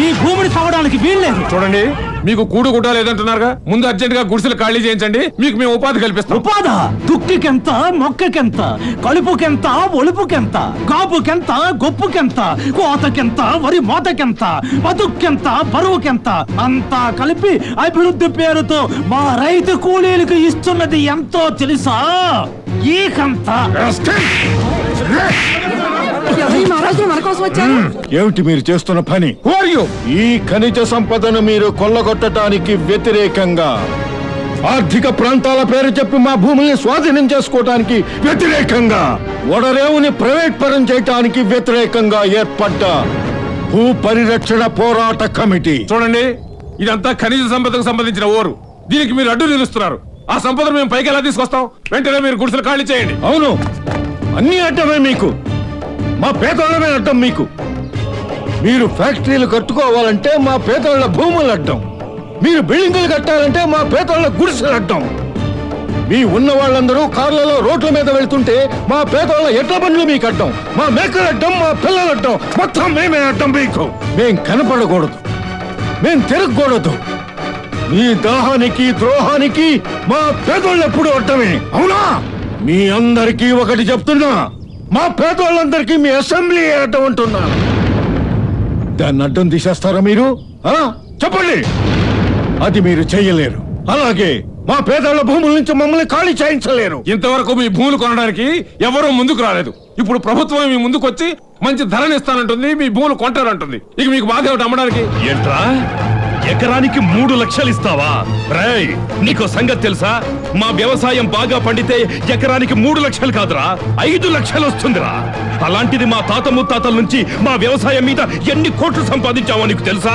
ఈ భూమిని తవ్వడానికి వీల్లేదు. చూడండి, మీకు కూడు గుడ్డ లేదంటున్నారుగా, ముందు అర్జెంట్ గా గుడిసెలు ఖాళీ చేయించండి, మీకు మేము ఉపాధి కల్పిస్తాం. ఉపాధి దుక్కికెంత, మొక్కకెంత, కలుపుకెంత, ఒలుపుకెంత, కాపుకెంత, గొప్పుకెంత, కోతకెంత, వరి మోతకెంత, బతుక్కెంత, బరువుకెంత, అంతా కలిపి అభివృద్ధి పేరుతో మా రైతు కూలీలకు ఇస్తున్నది ఎంతో తెలుసా? ఈకంత. ఏమిటి మీరు చేస్తున్న పని? ఈ ఖనిజ సంపదను మీరు కొల్లగొట్టడానికి వ్యతిరేకంగా, ఆర్థిక ప్రాంతాల పేరు చెప్పి మా భూముల్ని స్వాధీనం చేసుకోవడానికి వ్యతిరేకంగా, ఓడరేవుని ప్రైవేట్ పరం చేయడానికి వ్యతిరేకంగా ఏర్పడ్డ భూ పరిరక్షణ పోరాట కమిటీ. చూడండి, ఇదంతా ఖనిజ సంపదకు సంబంధించిన ఓరు. దీనికి మీరు అడ్డు నిలుస్తున్నారు. ఆ సంపదను మేము పైకి ఎలా తీసుకొస్తాం? వెంటనే మీరు గుడిసెలు ఖాళీ చేయండి. అవును, అన్ని అడ్డమే మీకు. మా పేదోళ్ళమే అడ్డం మీకు. మీరు ఫ్యాక్టరీలు కట్టుకోవాలంటే మా పేదోళ్ళ భూములు అడ్డం. మీరు బిల్డింగులు కట్టాలంటే మా పేదోళ్ళ గుడిసెలు అడ్డం. మీ ఉన్న వాళ్ళందరూ కార్లలో రోడ్ల మీద వెళ్తుంటే మా పేదోళ్ళ ఎడ్ల బండ్లు మీకు అడ్డం. మా మేకలు అడ్డం, మా పిల్లలు అడ్డం, మొత్తం మేమే అడ్డం మీకు. మేం కనపడకూడదు, మేం తిరగకూడదు. మీ దాహానికి ద్రోహానికి మా పేదోళ్ళు ఎప్పుడు అడ్డమే. అవునా? మీ అందరికీ ఒకటి చెప్తున్నా, మా పేదోళ్ళందరికీ మీ అసెంబ్లీ అడ్డం అంటున్నాను. దాన్ని అడ్డం తీసేస్తారా మీరు? చెప్పండి. అది మీరు చెయ్యలేరు. అలాగే మా పేదోళ్ళ భూముల నుంచి మమ్మల్ని ఖాళీ చేయించలేరు. ఇంతవరకు మీ భూములు కొనడానికి ఎవరూ ముందుకు రాలేదు. ఇప్పుడు ప్రభుత్వం మీ ముందుకు వచ్చి మంచి ధరని ఇస్తానంటుంది, మీ భూములు కొంటారంటుంది. ఇక మీకు బాధ ఏమిటి అమ్మడానికి? ఏంట్రా, ఎకరానికి 3 లక్షలు ఇస్తావా? రేయ్, నీకో సంగతి తెలుసా? మా వ్యవసాయం బాగా పండితే ఎకరానికి 3 లక్షలు కాదురా, 5 లక్షలు వస్తుందిరా. అలాంటిది మా తాత ముత్తాతల నుంచి మా వ్యవసాయం మీద ఎన్ని కోట్లు సంపాదించావో నీకు తెలుసా?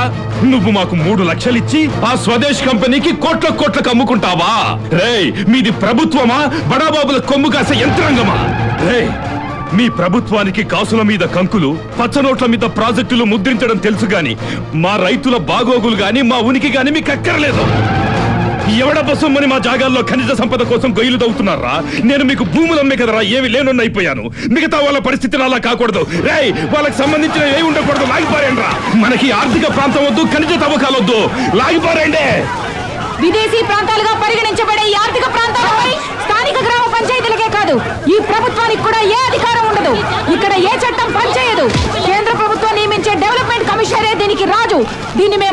నువ్వు మాకు 3 లక్షలు ఇచ్చి ఆ స్వదేశ్ కంపెనీకి కోట్లకు అమ్ముకుంటావా? రేయ్, మీది ప్రభుత్వమా, బడాబాబుల కొమ్ము కాసే యంత్రాంగమా? రేయ్, మీ ప్రభుత్వానికి కాసుల మీద కంకులు, పచ్చనోట్ల మీద ప్రాజెక్టులు ముద్రించడం తెలుసు గాని మా రైతుల బాగోగులు గాని మా ఉనికి గాని మీకు అక్కర్లేదు. ఎవడబసొమ్మని మా జాగాల్లో ఖనిజ సంపద కోసం గొయ్యిలు తవ్వుతున్నారా? నేను మీకు భూములు అమ్మే కదరా ఏవి లేనొన్నైపోయాను. మిగతా వాళ్ళ పరిస్థితులు అలా కాకూడదు. రేయ్, వాళ్ళకి సంబంధించిన ఏ ఉండకూడదు. లాగిపారేండ్రా. మనకి ఆర్థిక ప్రాంతం వద్దు, ఖనిజ తవ్వకాలొద్దు. లాగిపారేండే. విదేశీ ప్రాంతాలుగా పరిగణించబడే ఈ ఆర్థిక ప్రాంతాలపై స్థానిక గ్రామ పంచాయతీలకే కాదు, ఈ ప్రభుత్వానికి కూడా ఏ అధికారం ఉండదు. ఇక్కడ ఏ చట్టం పనిచేయదు. కేంద్ర ప్రభుత్వం నియమించే డెవలప్మెంట్ కమిషనరే దీనికి రాజు. దీన్ని మేము